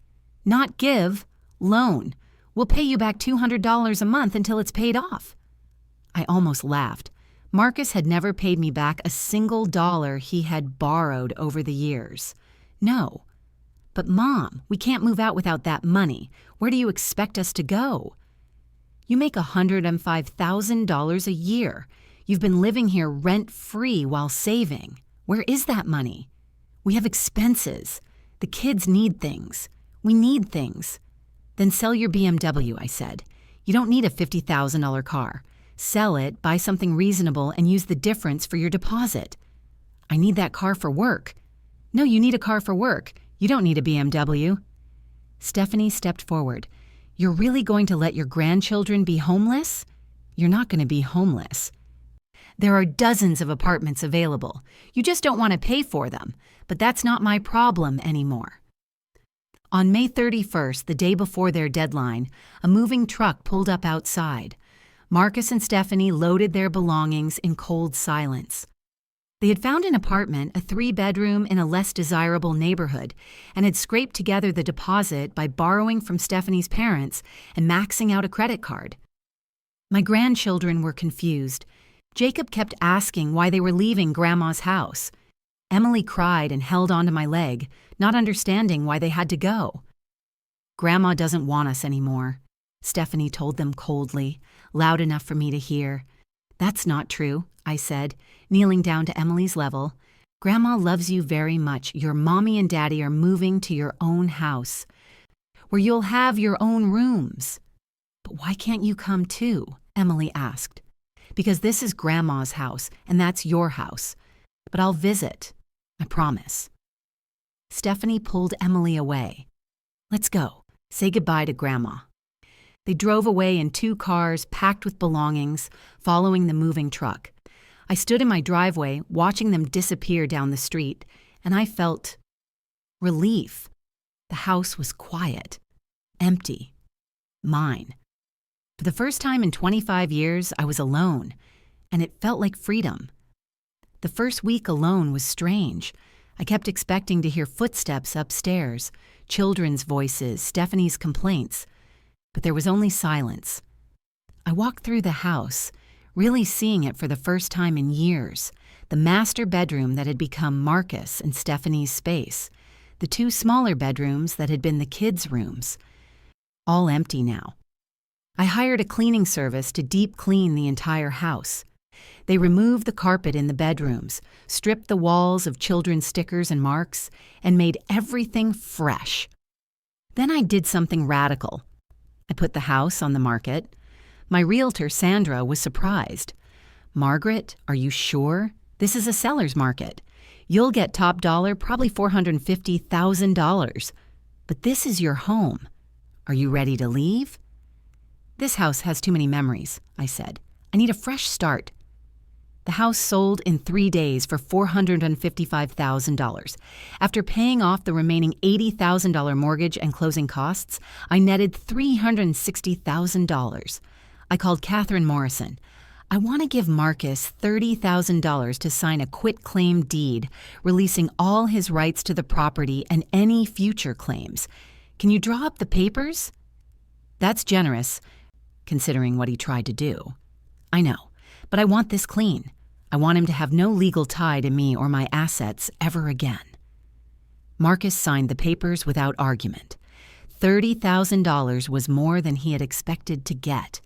Not give, loan. We'll pay you back $200 a month until it's paid off." I almost laughed. Marcus had never paid me back a single dollar he had borrowed over the years. "No." "But Mom, we can't move out without that money. Where do you expect us to go?" "You make $105,000 a year. You've been living here rent-free while saving. Where is that money? We have expenses. The kids need things. We need things." "Then sell your BMW," I said. "You don't need a $50,000 car. Sell it, buy something reasonable, and use the difference for your deposit." "I need that car for work." "No, you need a car for work. You don't need a BMW." Stephanie stepped forward. "You're really going to let your grandchildren be homeless?" "You're not going to be homeless. There are dozens of apartments available. You just don't want to pay for them, but that's not my problem anymore." On May 31st, the day before their deadline, a moving truck pulled up outside. Marcus and Stephanie loaded their belongings in cold silence. They had found an apartment, a 3-bedroom in a less desirable neighborhood, and had scraped together the deposit by borrowing from Stephanie's parents and maxing out a credit card. My grandchildren were confused. Jacob kept asking why they were leaving Grandma's house. Emily cried and held onto my leg, not understanding why they had to go. "Grandma doesn't want us anymore," Stephanie told them coldly, loud enough for me to hear. "That's not true," I said, kneeling down to Emily's level. "Grandma loves you very much. Your mommy and daddy are moving to your own house, where you'll have your own rooms." "But why can't you come too?" Emily asked. "Because this is Grandma's house, and that's your house. But I'll visit, I promise." Stephanie pulled Emily away. "Let's go. Say goodbye to Grandma." They drove away in 2 cars packed with belongings, following the moving truck. I stood in my driveway, watching them disappear down the street, and I felt relief. The house was quiet, empty, mine. For the first time in 25 years, I was alone, and it felt like freedom. The first week alone was strange. I kept expecting to hear footsteps upstairs, children's voices, Stephanie's complaints. But there was only silence. I walked through the house, really seeing it for the first time in years, the master bedroom that had become Marcus and Stephanie's space, the 2 smaller bedrooms that had been the kids' rooms, all empty now. I hired a cleaning service to deep clean the entire house. They removed the carpet in the bedrooms, stripped the walls of children's stickers and marks, and made everything fresh. Then I did something radical. I put the house on the market. My realtor, Sandra, was surprised. "Margaret, are you sure? This is a seller's market. You'll get top dollar, probably $450,000. But this is your home. Are you ready to leave?" "This house has too many memories," I said. "I need a fresh start." The house sold in 3 days for $455,000. After paying off the remaining $80,000 mortgage and closing costs, I netted $360,000. I called Catherine Morrison. I want to give Marcus $30,000 to sign a quitclaim deed, releasing all his rights to the property and any future claims. Can you draw up the papers? That's generous, considering what he tried to do. I know, but I want this clean. I want him to have no legal tie to me or my assets ever again. Marcus signed the papers without argument. $30,000 was more than he had expected to get.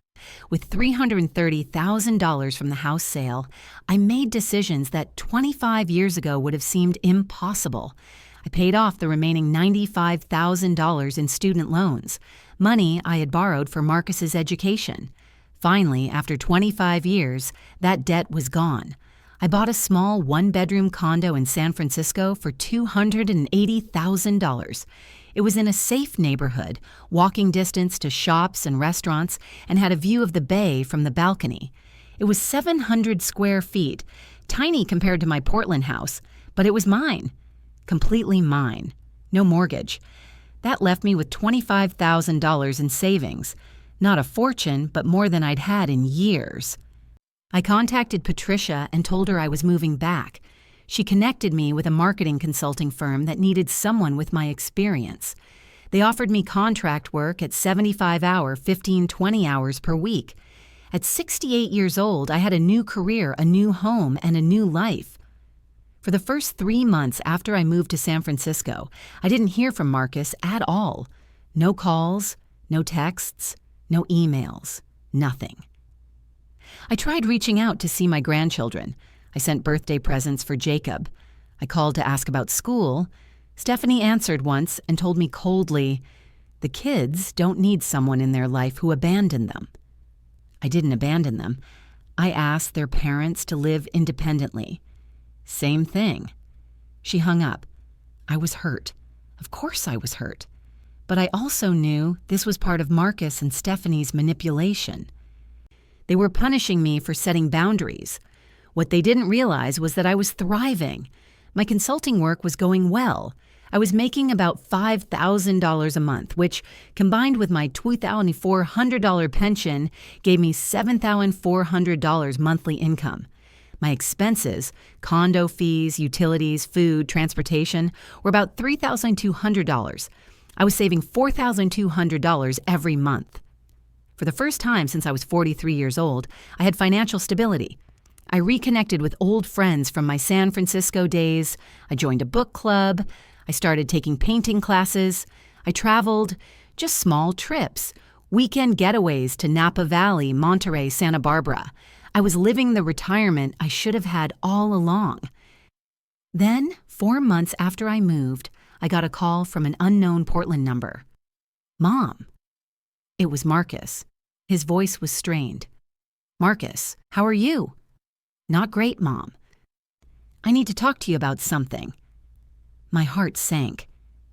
With $330,000 from the house sale, I made decisions that 25 years ago would have seemed impossible. I paid off the remaining $95,000 in student loans, money I had borrowed for Marcus's education. Finally, after 25 years, that debt was gone. I bought a small one-bedroom condo in San Francisco for $280,000. It was in a safe neighborhood, walking distance to shops and restaurants, and had a view of the bay from the balcony. It was 700 square feet, tiny compared to my Portland house, but it was mine. Completely mine. No mortgage. That left me with $25,000 in savings. Not a fortune, but more than I'd had in years. I contacted Patricia and told her I was moving back. She connected me with a marketing consulting firm that needed someone with my experience. They offered me contract work at 75-hour, 15-20 hours per week. At 68 years old, I had a new career, a new home, and a new life. For the first 3 months after I moved to San Francisco, I didn't hear from Marcus at all. No calls, no texts, no emails, nothing. I tried reaching out to see my grandchildren. I sent birthday presents for Jacob. I called to ask about school. Stephanie answered once and told me coldly, "The kids don't need someone in their life who abandoned them." I didn't abandon them. I asked their parents to live independently. Same thing. She hung up. I was hurt. Of course I was hurt. But I also knew this was part of Marcus and Stephanie's manipulation. They were punishing me for setting boundaries. What they didn't realize was that I was thriving. My consulting work was going well. I was making about $5,000 a month, which, combined with my $2,400 pension, gave me $7,400 monthly income. My expenses, condo fees, utilities, food, transportation, were about $3,200. I was saving $4,200 every month. For the first time since I was 43 years old, I had financial stability. I reconnected with old friends from my San Francisco days. I joined a book club. I started taking painting classes. I traveled, just small trips, weekend getaways to Napa Valley, Monterey, Santa Barbara. I was living the retirement I should have had all along. Then, 4 months after I moved, I got a call from an unknown Portland number. Mom. It was Marcus. His voice was strained. Marcus, how are you? Not great, Mom. I need to talk to you about something. My heart sank.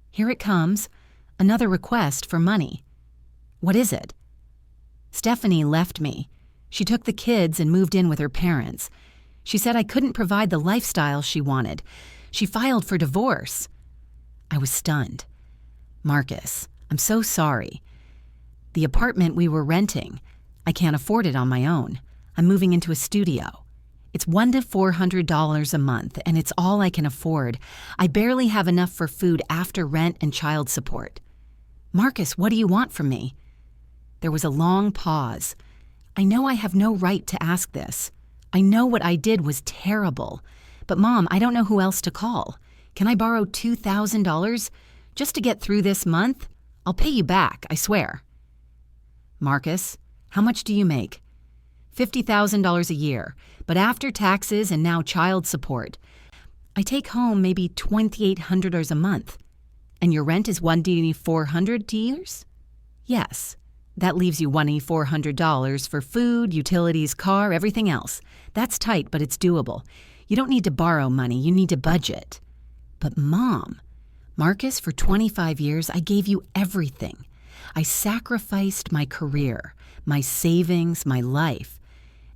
Here it comes. Another request for money. What is it? Stephanie left me. She took the kids and moved in with her parents. She said I couldn't provide the lifestyle she wanted. She filed for divorce. I was stunned. Marcus, I'm so sorry. The apartment we were renting, I can't afford it on my own. I'm moving into a studio. It's $100 to $400 a month, and it's all I can afford. I barely have enough for food after rent and child support. Marcus, what do you want from me? There was a long pause. I know I have no right to ask this. I know what I did was terrible. But Mom, I don't know who else to call. Can I borrow $2,000 just to get through this month? I'll pay you back, I swear. Marcus, how much do you make? $50,000 a year, but after taxes and now child support, I take home maybe $2,800 a month. And your rent is $1,400? Yes. That leaves you $1,400 for food, utilities, car, everything else. That's tight, but it's doable. You don't need to borrow money, you need to budget. But Mom, Marcus, for 25 years, I gave you everything. I sacrificed my career, my savings, my life.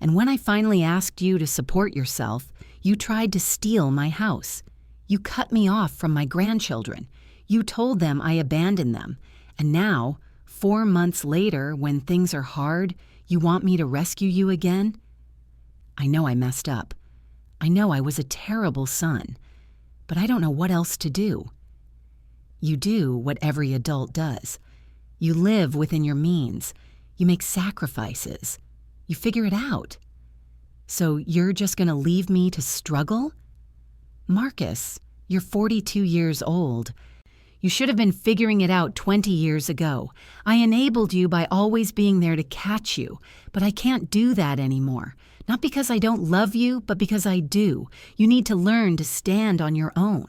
And when I finally asked you to support yourself, you tried to steal my house. You cut me off from my grandchildren. You told them I abandoned them. And now, 4 months later, when things are hard, you want me to rescue you again? I know I messed up. I know I was a terrible son. But I don't know what else to do. You do what every adult does. You live within your means. You make sacrifices. You figure it out. So you're just going to leave me to struggle? Marcus, you're 42 years old. You should have been figuring it out 20 years ago. I enabled you by always being there to catch you, but I can't do that anymore. Not because I don't love you, but because I do. You need to learn to stand on your own.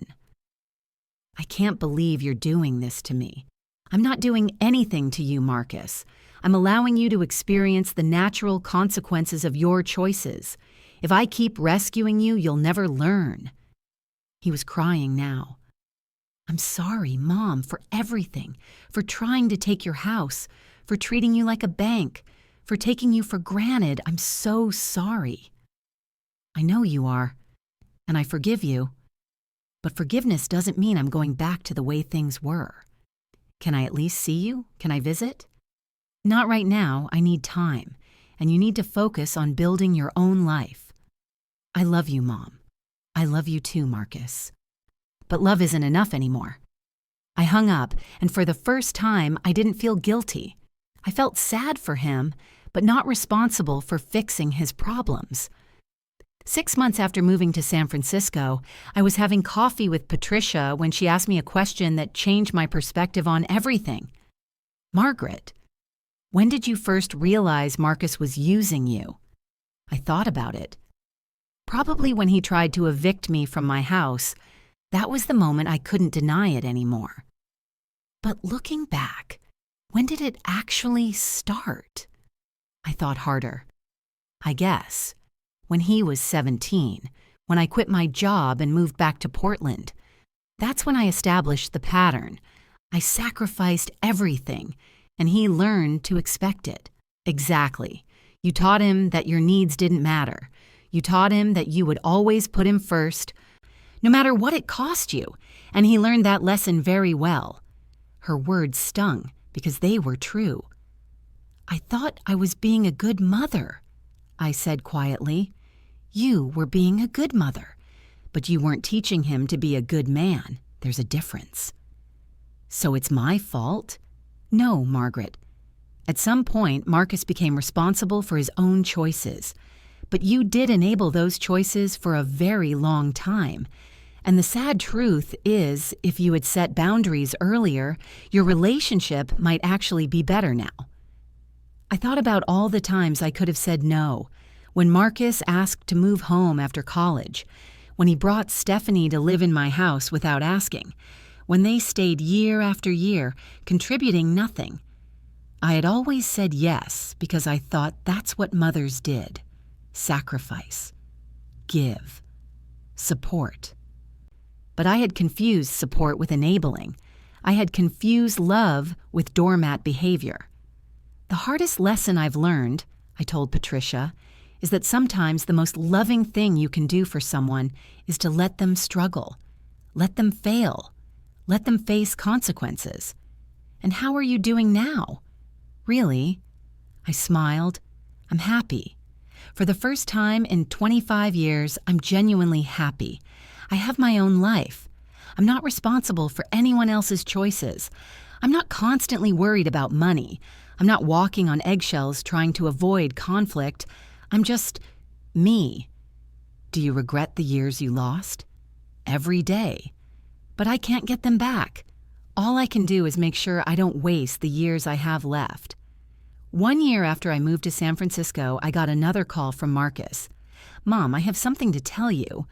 I can't believe you're doing this to me. I'm not doing anything to you, Marcus. I'm allowing you to experience the natural consequences of your choices. If I keep rescuing you, you'll never learn. He was crying now. I'm sorry, Mom, for everything, for trying to take your house, for treating you like a bank, for taking you for granted. I'm so sorry. I know you are, and I forgive you. But forgiveness doesn't mean I'm going back to the way things were. Can I at least see you? Can I visit? Not right now. I need time, and you need to focus on building your own life. I love you, Mom. I love you too, Marcus. But love isn't enough anymore. I hung up, and for the first time, I didn't feel guilty. I felt sad for him, but not responsible for fixing his problems. 6 months after moving to San Francisco, I was having coffee with Patricia when she asked me a question that changed my perspective on everything. Margaret, when did you first realize Marcus was using you? I thought about it. Probably when he tried to evict me from my house. That was the moment I couldn't deny it anymore. But looking back, when did it actually start? I thought harder. I guess when he was 17, when I quit my job and moved back to Portland. That's when I established the pattern. I sacrificed everything, and he learned to expect it. Exactly. You taught him that your needs didn't matter. You taught him that you would always put him first, no matter what it cost you, and he learned that lesson very well. Her words stung because they were true. I thought I was being a good mother, I said quietly. You were being a good mother, but you weren't teaching him to be a good man. There's a difference. So it's my fault? No, Margaret. At some point, Marcus became responsible for his own choices, but you did enable those choices for a very long time. And the sad truth is, if you had set boundaries earlier, your relationship might actually be better now. I thought about all the times I could have said no. When Marcus asked to move home after college, when he brought Stephanie to live in my house without asking, when they stayed year after year, contributing nothing. I had always said yes because I thought that's what mothers did. Sacrifice. Give. Support. But I had confused support with enabling. I had confused love with doormat behavior. The hardest lesson I've learned, I told Patricia, is that sometimes the most loving thing you can do for someone is to let them struggle, let them fail, let them face consequences. And how are you doing now? Really? I smiled. I'm happy. For the first time in 25 years, I'm genuinely happy. I have my own life. I'm not responsible for anyone else's choices. I'm not constantly worried about money. I'm not walking on eggshells trying to avoid conflict. I'm just me. Do you regret the years you lost? Every day. But I can't get them back. All I can do is make sure I don't waste the years I have left. 1 year after I moved to San Francisco, I got another call from Marcus. Mom, I have something to tell you.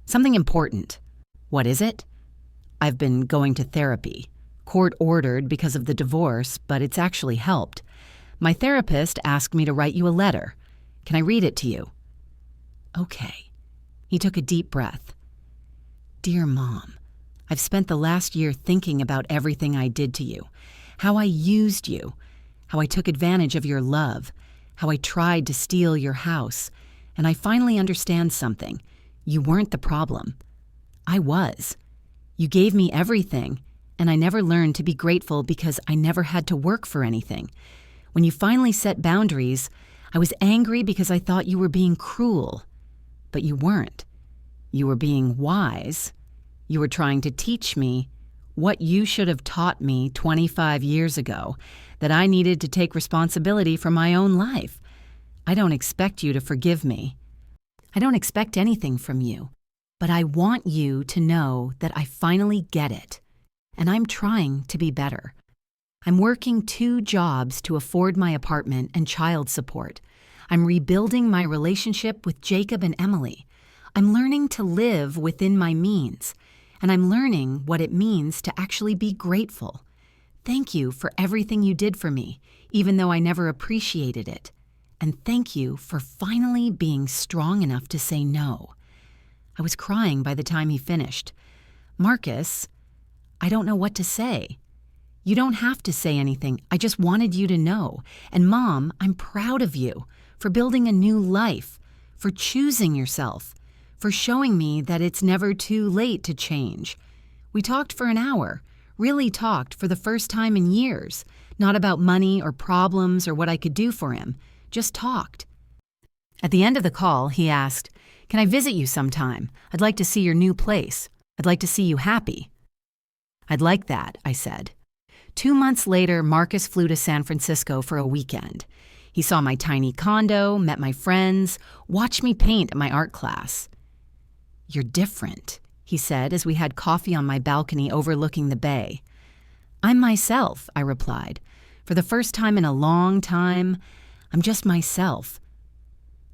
Something important. What is it? I've been going to therapy. Court-ordered because of the divorce, but it's actually helped. My therapist asked me to write you a letter. Can I read it to you? Okay. He took a deep breath. Dear Mom, I've spent the last year thinking about everything I did to you, how I used you, how I took advantage of your love, how I tried to steal your house, and I finally understand something. You weren't the problem. I was. You gave me everything, and I never learned to be grateful because I never had to work for anything. When you finally set boundaries, I was angry because I thought you were being cruel. But you weren't. You were being wise. You were trying to teach me what you should have taught me 25 years ago, that I needed to take responsibility for my own life. I don't expect you to forgive me. I don't expect anything from you, but I want you to know that I finally get it, and I'm trying to be better. I'm working 2 jobs to afford my apartment and child support. I'm rebuilding my relationship with Jacob and Emily. I'm learning to live within my means, and I'm learning what it means to actually be grateful. Thank you for everything you did for me, even though I never appreciated it. And thank you for finally being strong enough to say no. I was crying by the time he finished. Marcus, I don't know what to say. You don't have to say anything. I just wanted you to know. And Mom, I'm proud of you for building a new life, for choosing yourself, for showing me that it's never too late to change. We talked for an hour, really talked for the first time in years, not about money or problems or what I could do for him, just talked. At the end of the call, he asked, "Can I visit you sometime? I'd like to see your new place. I'd like to see you happy." "I'd like that," I said. 2 months later, Marcus flew to San Francisco for a weekend. He saw my tiny condo, met my friends, watched me paint at my art class. "You're different," he said as we had coffee on my balcony overlooking the bay. "I'm myself," I replied. "For the first time in a long time, I'm just myself.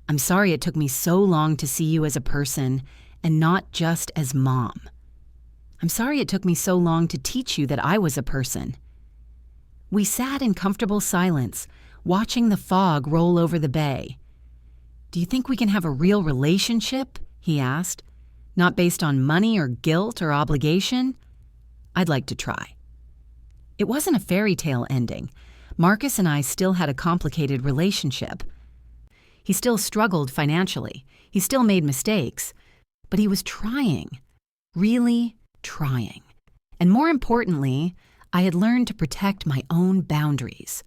I'm sorry it took me so long to see you as a person and not just as Mom. I'm sorry it took me so long to teach you that I was a person." We sat in comfortable silence, watching the fog roll over the bay. "Do you think we can have a real relationship?" he asked. "Not based on money or guilt or obligation?" "I'd like to try." It wasn't a fairy tale ending. Marcus and I still had a complicated relationship. He still struggled financially. He still made mistakes. But he was trying, really trying. And more importantly, I had learned to protect my own boundaries.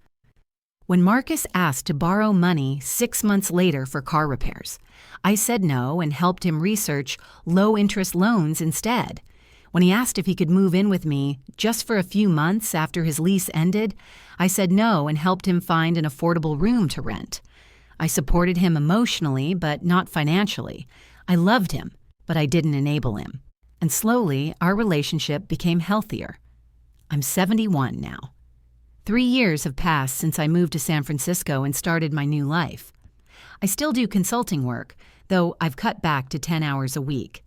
When Marcus asked to borrow money 6 months later for car repairs, I said no and helped him research low-interest loans instead. When he asked if he could move in with me just for a few months after his lease ended, I said no and helped him find an affordable room to rent. I supported him emotionally, but not financially. I loved him, but I didn't enable him. And slowly, our relationship became healthier. I'm 71 now. 3 years have passed since I moved to San Francisco and started my new life. I still do consulting work, though I've cut back to 10 hours a week.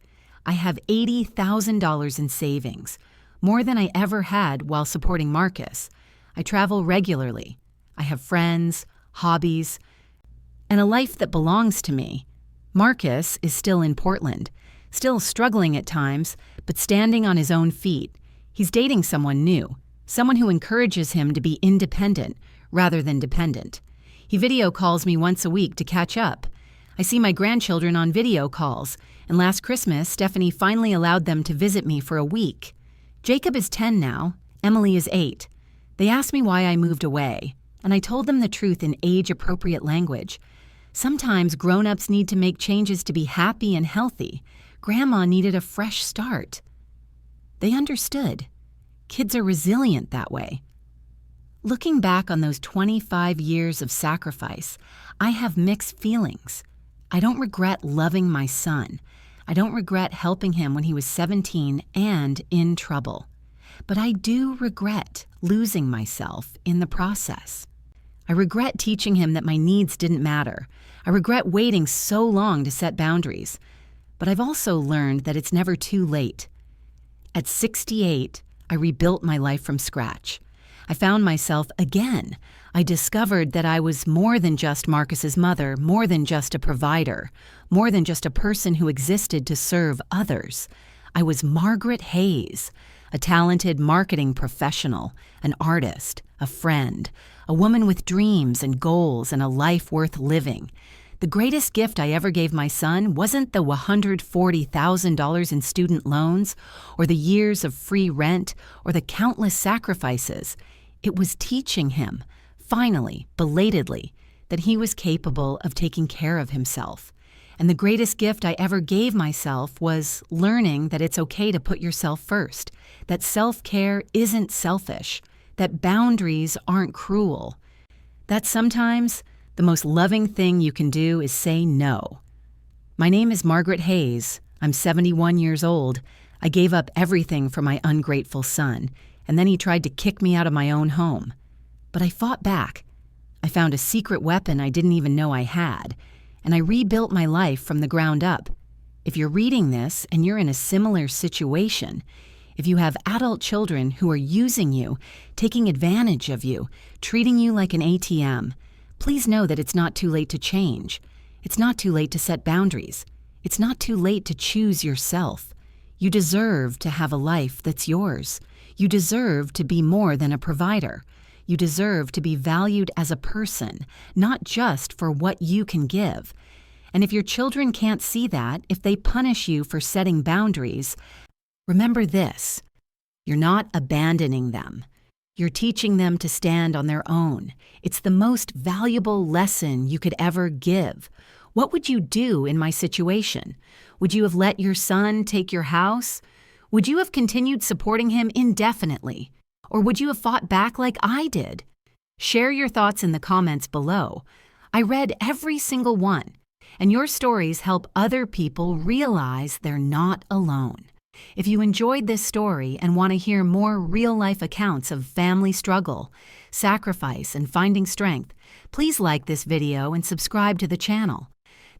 I have $80,000 in savings, more than I ever had while supporting Marcus. I travel regularly. I have friends, hobbies, and a life that belongs to me. Marcus is still in Portland, still struggling at times, but standing on his own feet. He's dating someone new, someone who encourages him to be independent rather than dependent. He video calls me once a week to catch up. I see my grandchildren on video calls, and last Christmas, Stephanie finally allowed them to visit me for a week. Jacob is 10 now, Emily is 8. They asked me why I moved away, and I told them the truth in age-appropriate language. Sometimes grown-ups need to make changes to be happy and healthy. Grandma needed a fresh start. They understood. Kids are resilient that way. Looking back on those 25 years of sacrifice, I have mixed feelings. I don't regret loving my son. I don't regret helping him when he was 17 and in trouble. But I do regret losing myself in the process. I regret teaching him that my needs didn't matter. I regret waiting so long to set boundaries. But I've also learned that it's never too late. At 68, I rebuilt my life from scratch. I found myself again. I discovered that I was more than just Marcus's mother, more than just a provider, more than just a person who existed to serve others. I was Margaret Hayes, a talented marketing professional, an artist, a friend, a woman with dreams and goals and a life worth living. The greatest gift I ever gave my son wasn't the $140,000 in student loans, or the years of free rent, or the countless sacrifices. It was teaching him, finally, belatedly, that he was capable of taking care of himself. And the greatest gift I ever gave myself was learning that it's okay to put yourself first, that self-care isn't selfish, that boundaries aren't cruel, that sometimes the most loving thing you can do is say no. My name is Margaret Hayes. I'm 71 years old. I gave up everything for my ungrateful son, and then he tried to kick me out of my own home. But I fought back. I found a secret weapon I didn't even know I had, and I rebuilt my life from the ground up. If you're reading this and you're in a similar situation, if you have adult children who are using you, taking advantage of you, treating you like an ATM, please know that it's not too late to change. It's not too late to set boundaries. It's not too late to choose yourself. You deserve to have a life that's yours. You deserve to be more than a provider. You deserve to be valued as a person, not just for what you can give. And if your children can't see that, if they punish you for setting boundaries, remember this: you're not abandoning them. You're teaching them to stand on their own. It's the most valuable lesson you could ever give. What would you do in my situation? Would you have let your son take your house? Would you have continued supporting him indefinitely? Or would you have fought back like I did? Share your thoughts in the comments below. I read every single one, and your stories help other people realize they're not alone. If you enjoyed this story and want to hear more real-life accounts of family struggle, sacrifice, and finding strength, please like this video and subscribe to the channel.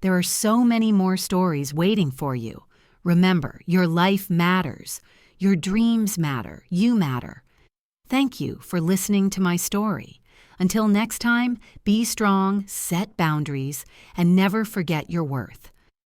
There are so many more stories waiting for you. Remember, your life matters. Your dreams matter. You matter. Thank you for listening to my story. Until next time, be strong, set boundaries, and never forget your worth.